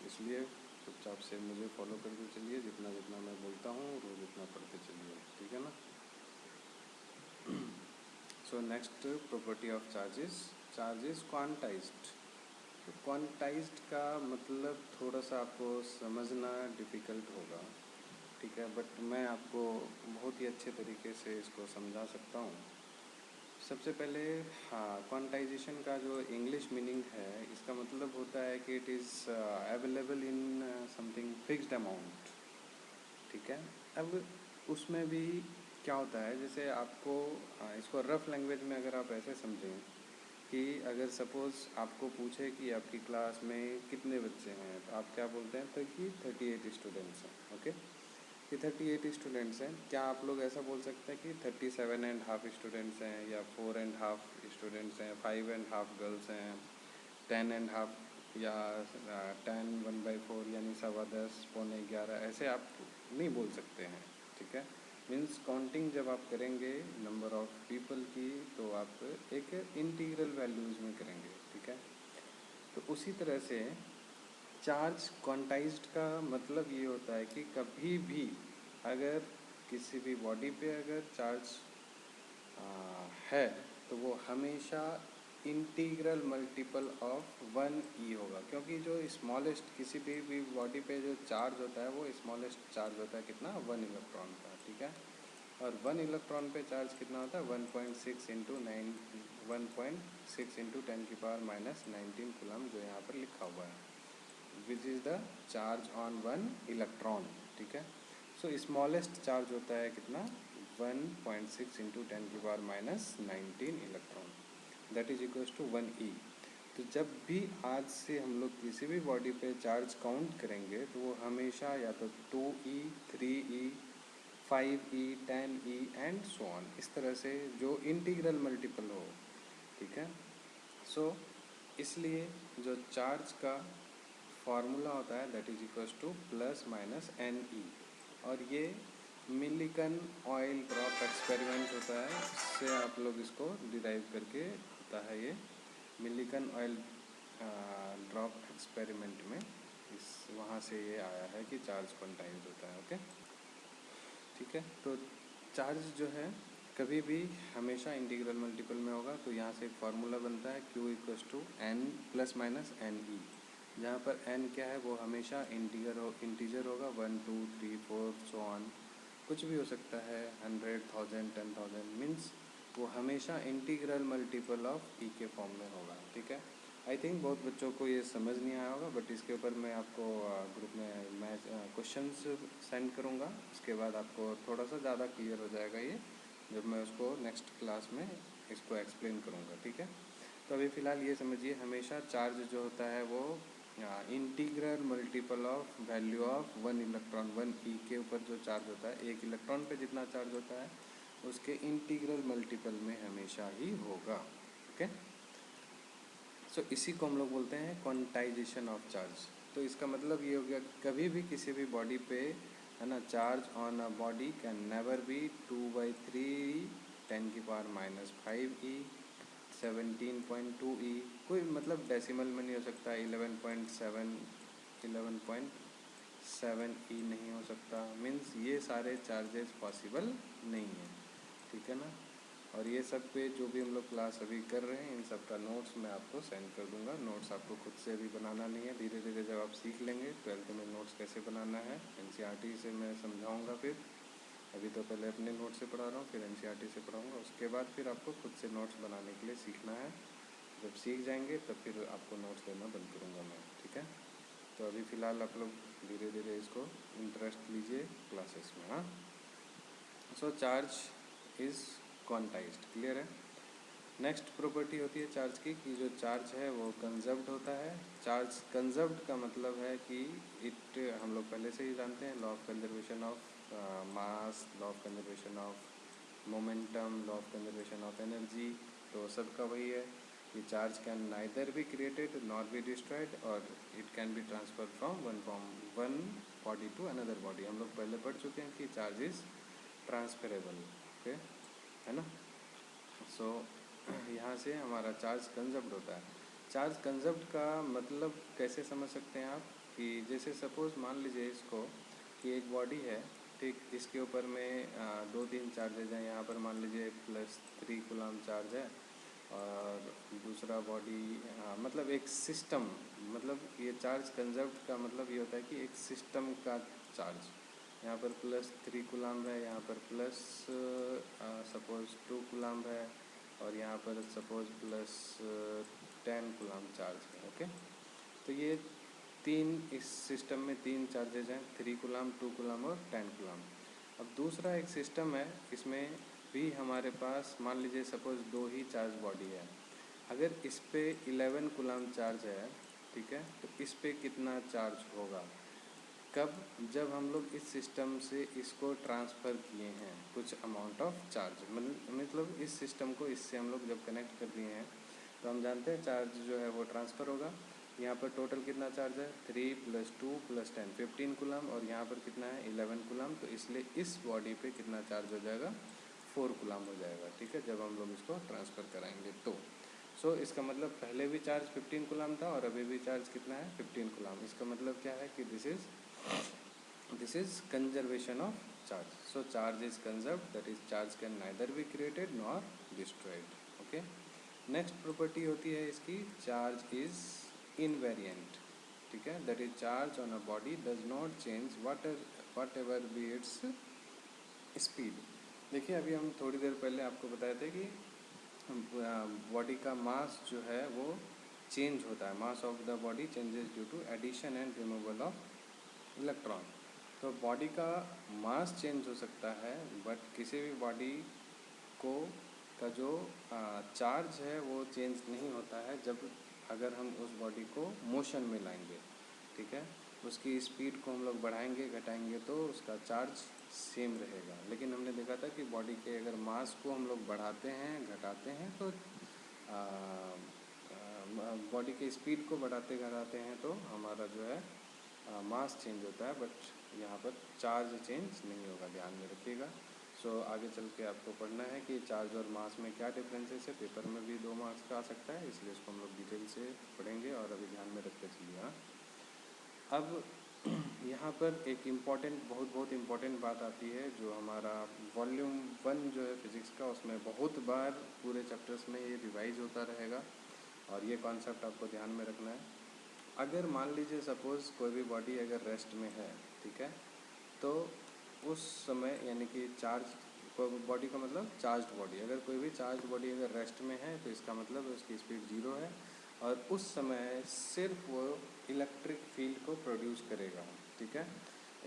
इसलिए चुपचाप से मुझे फॉलो करके चलिए, जितना जितना मैं बोलता हूँ रोज़ इतना पढ़ते चलिए, ठीक है ना। So next property of charge is quantized. तो क्वांटाइज्ड का मतलब थोड़ा सा आपको समझना डिफ़िकल्ट होगा, ठीक है, बट मैं आपको बहुत ही अच्छे तरीके से इसको समझा सकता हूँ। सबसे पहले हाँ, क्वांटाइजेशन का जो इंग्लिश मीनिंग है, इसका मतलब होता है कि it is available in something fixed amount, ठीक है। अब उसमें भी क्या होता है, जैसे आपको इसको रफ़ लैंग्वेज में अगर आप ऐसे समझें कि अगर सपोज़ आपको पूछे कि आपकी क्लास में कितने बच्चे हैं, तो आप क्या बोलते हैं, तो कि 38 स्टूडेंट्स हैं, ओके। कि 38 स्टूडेंट्स हैं। क्या आप लोग ऐसा बोल सकते हैं कि 37.5 स्टूडेंट्स हैं, या 4.5 स्टूडेंट्स हैं, 5.5 गर्ल्स हैं, 10.5, या 10 1/4 यानी 10:15 11, ऐसे आप नहीं बोल सकते हैं, ठीक है। मीन्स काउंटिंग जब आप करेंगे नंबर ऑफ़ पीपल की, तो आप एक इंटीग्रल वैल्यूज़ में करेंगे, ठीक है। तो उसी तरह से चार्ज क्वांटाइज्ड का मतलब ये होता है कि कभी भी अगर किसी भी बॉडी पे अगर चार्ज है, तो वो हमेशा इंटीग्रल मल्टीपल ऑफ 1 ई होगा, क्योंकि जो स्मॉलेस्ट किसी भी बॉडी पे जो चार्ज होता है वो स्मॉलेस्ट चार्ज होता है कितना, 1 इलेक्ट्रॉन का, ठीक है। और 1 इलेक्ट्रॉन पे चार्ज कितना होता है, 1.6 इंटू 9, 1.6 इंटू 10⁻⁻19 कूलम, जो यहाँ पर लिखा हुआ है, which is the charge on 1 electron, ठीक है। सो स्मॉलेस्ट चार्ज होता है कितना, 1.6 into 10⁻⁻19 electron, that is equals to 1 e. तो जब भी आज से हम लोग किसी भी बॉडी पे चार्ज काउंट करेंगे, तो वो हमेशा या तो 2 ई, 3 ई, 5 ई, 10 ई एंड सो ऑन, इस तरह से जो इंटीग्रल मल्टीपल हो, ठीक है। सो इसलिए जो चार्ज का फार्मूला होता है that is equals to plus minus n e, और ये मिलिकन ऑयल ड्रॉप एक्सपेरिमेंट होता है, इससे आप लोग इसको डिराइव करके होता है, ये मिलिकन ऑयल ड्रॉप एक्सपेरिमेंट में इस वहाँ से ये आया है कि चार्ज क्वांटाइज होता है, ओके, ठीक है। तो चार्ज जो है कभी भी हमेशा इंटीग्रल मल्टीपल में होगा, तो यहाँ से एक फार्मूला बनता है Q equals to n plus minus n e, जहाँ पर n क्या है, वो हमेशा इंटीजर होगा, 1 2 3 4 सो ऑन, कुछ भी हो सकता है, 100 1000 10,000, मीन्स वो हमेशा इंटीग्रल मल्टीपल ऑफ ई के फॉर्म में होगा, ठीक है। आई थिंक बहुत बच्चों को ये समझ नहीं आया होगा, बट इसके ऊपर मैं आपको ग्रुप में मैं क्वेश्चंस सेंड करूँगा, उसके बाद आपको थोड़ा सा ज़्यादा क्लियर हो जाएगा ये, जब मैं उसको नेक्स्ट क्लास में इसको एक्सप्लेन करूँगा, ठीक है। तो अभी फ़िलहाल ये समझिए, हमेशा चार्ज जो होता है वो integral multiple of value of 1 electron, 1 ई के ऊपर जो चार्ज होता है, एक इलेक्ट्रॉन पे जितना चार्ज होता है उसके इंटीग्रल मल्टीपल में हमेशा ही होगा, ओके। सो इसी को हम लोग बोलते हैं क्वांटाइजेशन ऑफ चार्ज। तो इसका मतलब ये हो गया, कभी भी किसी भी बॉडी पे है ना, charge on a body can never be 2/3 10⁻⁻5 ई, 17.2 ई, कोई मतलब डेसिमल में नहीं हो सकता, 11.7 ई नहीं हो सकता, मीन्स ये सारे चार्जेस पॉसिबल नहीं है, ठीक है ना। और ये सब पे जो भी हम लोग क्लास अभी कर रहे हैं, इन सब का नोट्स मैं आपको सेंड कर दूंगा। नोट्स आपको खुद से अभी बनाना नहीं है, धीरे धीरे जब आप सीख लेंगे 12th में नोट्स कैसे बनाना है, एनसीईआरटी से मैं समझाऊंगा। फिर अभी तो पहले अपने नोट्स से पढ़ा रहा हूँ, फिर एनसीईआरटी से पढ़ाऊँगा, उसके बाद फिर आपको खुद से नोट्स बनाने के लिए सीखना है। जब सीख जाएंगे तब फिर आपको नोट्स देना बंद करूँगा मैं, ठीक है। तो अभी फ़िलहाल आप लोग धीरे धीरे इसको इंटरेस्ट लीजिए क्लासेस में, हाँ। सो चार्ज इज़ क्वांटाइज्ड, क्लियर है। नेक्स्ट प्रॉपर्टी होती है चार्ज की, कि जो चार्ज है वो कंजर्व्ड होता है। चार्ज कंजर्व्ड का मतलब है कि इट, हम लोग पहले से ही जानते हैं, law of conservation of mass, law of conservation of momentum, law of conservation of energy, तो सबका वही है कि charge can neither be created nor be destroyed, और it can be transfer from one body to another body. हम लोग पहले पढ़ चुके हैं कि चार्ज इज़ ट्रांसफरेबल, ओके, है ना। सो यहाँ से हमारा चार्ज कंजर्व्ड होता है। चार्ज कंजर्व्ड का मतलब कैसे समझ सकते हैं आप, कि जैसे सपोज़ मान लीजिए इसको कि एक बॉडी है, ठीक, इसके ऊपर में 2-3 चार्जेज हैं। यहाँ पर मान लीजिए +3 कूलम चार्ज है और दूसरा बॉडी मतलब एक सिस्टम, मतलब ये चार्ज कंजर्व्ड का मतलब ये होता है कि एक सिस्टम का चार्ज। यहाँ पर +3 कूलम है, यहाँ पर प्लस सपोज़ 2 कूलम है और यहाँ पर सपोज़ +10 कूलम चार्ज है। ओके, तो ये इस सिस्टम में 3 चार्जेज हैं, 3 कूलम, 2 कूलम और 10 कूलम। अब दूसरा एक सिस्टम है, इसमें भी हमारे पास मान लीजिए सपोज़ 2 ही चार्ज बॉडी है। अगर इस पे 11 कूलम चार्ज है, ठीक है, तो इस पे कितना चार्ज होगा? कब? जब हम लोग इस सिस्टम से इसको ट्रांसफ़र किए हैं कुछ अमाउंट ऑफ चार्ज, मतलब इस सिस्टम को इससे हम लोग जब कनेक्ट कर दिए हैं तो हम जानते हैं चार्ज जो है वो ट्रांसफ़र होगा। यहाँ पर टोटल कितना चार्ज है? 3 + 2 + 10 15 कूलम और यहाँ पर कितना है? 11 कूलम। तो इसलिए इस बॉडी पे कितना चार्ज हो जाएगा? 4 कूलम हो जाएगा, ठीक है, जब हम लोग इसको ट्रांसफ़र कराएंगे तो। सो इसका मतलब पहले भी चार्ज 15 कूलम था और अभी भी चार्ज कितना है? 15 कूलम। इसका मतलब क्या है कि this is conservation of charge. So charge is conserved, that is charge can neither be created nor destroyed. Okay, next property होती है इसकी, चार्ज इज़ इनवेरिएंट, ठीक है, that is charge on a body does not change what ever be its speed. देखिए अभी हम थोड़ी देर पहले आपको बताए थे कि बॉडी का मास जो है वो चेंज होता है, mass of the body changes due to addition and removal of electron. तो बॉडी का मास चेंज हो सकता है, बट किसी भी बॉडी को का जो चार्ज है वो चेंज नहीं होता है जब अगर हम उस बॉडी को मोशन में लाएंगे, ठीक है, उसकी स्पीड को हम लोग बढ़ाएंगे घटाएंगे तो उसका चार्ज सेम रहेगा। लेकिन हमने देखा था कि बॉडी के अगर मास को हम लोग बढ़ाते हैं घटाते हैं तो बॉडी के स्पीड को बढ़ाते घटाते हैं तो हमारा जो है मास चेंज होता है, बट यहाँ पर चार्ज चेंज नहीं होगा, ध्यान में रखिएगा। सो आगे चल के आपको पढ़ना है कि चार्ज और मास में क्या डिफरेंसेस है। पेपर में भी 2 मार्क्स का आ सकता है, इसलिए इसको हम लोग डिटेल से पढ़ेंगे और अभी ध्यान में रखते चलिए। हाँ, अब यहाँ पर एक बहुत इम्पॉर्टेंट बात आती है जो हमारा वॉल्यूम 1 जो है फिज़िक्स का, उसमें बहुत बार पूरे चैप्टर्स में ये रिवाइज होता रहेगा और ये कॉन्सेप्ट आपको ध्यान में रखना है। अगर मान लीजिए सपोज़ कोई भी बॉडी अगर रेस्ट में है, ठीक है, तो उस समय यानी कि चार्ज बॉडी का मतलब चार्ज्ड बॉडी, अगर कोई भी चार्ज बॉडी अगर रेस्ट में है तो इसका मतलब उसकी स्पीड 0 है और उस समय सिर्फ वो इलेक्ट्रिक फील्ड को प्रोड्यूस करेगा, ठीक है।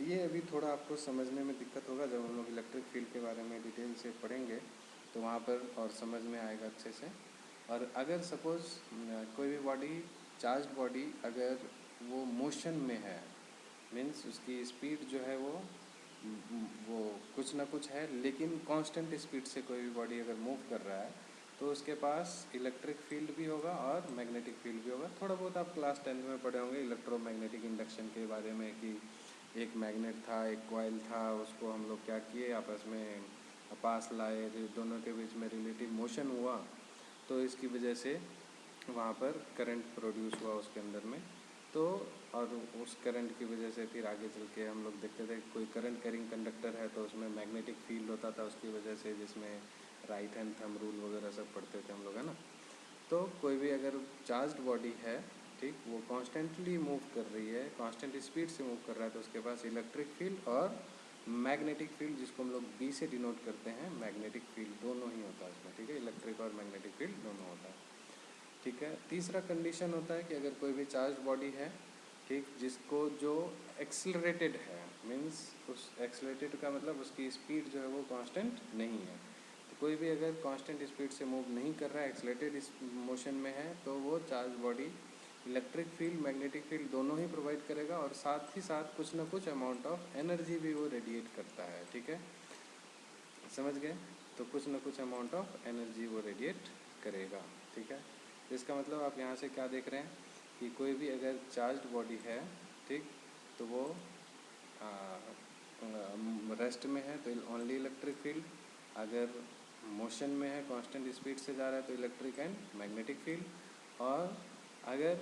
ये अभी थोड़ा आपको समझने में दिक्कत होगा, जब हम लोग इलेक्ट्रिक फील्ड के बारे में डिटेल से पढ़ेंगे तो वहाँ पर और समझ में आएगा अच्छे से। और अगर सपोज़ कोई भी बॉडी, चार्ज्ड बॉडी, अगर वो मोशन में है, मीन्स उसकी स्पीड जो है वो कुछ ना कुछ है, लेकिन कांस्टेंट स्पीड से कोई भी बॉडी अगर मूव कर रहा है तो उसके पास इलेक्ट्रिक फील्ड भी होगा और मैग्नेटिक फील्ड भी होगा। थोड़ा बहुत आप क्लास 10 में पढ़े होंगे इलेक्ट्रोमैग्नेटिक इंडक्शन के बारे में कि एक मैग्नेट था, एक कॉइल था, उसको हम लोग क्या किए, आपस में पास लाए, दोनों के बीच में रिलेटिव मोशन हुआ तो इसकी वजह से वहाँ पर करंट प्रोड्यूस हुआ उसके अंदर में। तो और उस करंट की वजह से फिर आगे चल के हम लोग देखते थे कोई करंट कैरिंग कंडक्टर है तो उसमें मैग्नेटिक फील्ड होता था उसकी वजह से, जिसमें राइट हैंड थंब रूल वगैरह सब पढ़ते थे हम लोग, है ना। तो कोई भी अगर चार्ज्ड बॉडी है, ठीक, वो कॉन्स्टेंटली मूव कर रही है, कांस्टेंट स्पीड से मूव कर रहा है तो उसके पास इलेक्ट्रिक फील्ड और मैग्नेटिक फील्ड, जिसको हम लोग बी से डिनोट करते हैं, मैग्नेटिक फील्ड दोनों ही होता है उसमें, ठीक है, इलेक्ट्रिक और मैग्नेटिक फील्ड दोनों होता है, ठीक है। तीसरा कंडीशन होता है कि अगर कोई भी चार्ज बॉडी है, ठीक, जिसको जो एक्सेलरेटेड है, मीन्स उस एक्सेलरेटेड का मतलब उसकी स्पीड जो है वो कांस्टेंट नहीं है, तो कोई भी अगर कांस्टेंट स्पीड से मूव नहीं कर रहा है, एक्सेलरेटेड मोशन में है, तो वो charge body electric field magnetic field दोनों ही प्रोवाइड करेगा और साथ ही साथ कुछ ना कुछ अमाउंट ऑफ एनर्जी भी वो रेडिएट करता है, ठीक है, समझ गए। तो कुछ ना कुछ अमाउंट ऑफ एनर्जी वो रेडिएट करेगा, ठीक है। इसका मतलब आप यहाँ से क्या देख रहे हैं कि कोई भी अगर चार्ज्ड बॉडी है, ठीक, तो वो रेस्ट में है तो ओनली इलेक्ट्रिक फील्ड, अगर मोशन में है कांस्टेंट स्पीड से जा रहा है तो इलेक्ट्रिक एंड मैग्नेटिक फील्ड, और अगर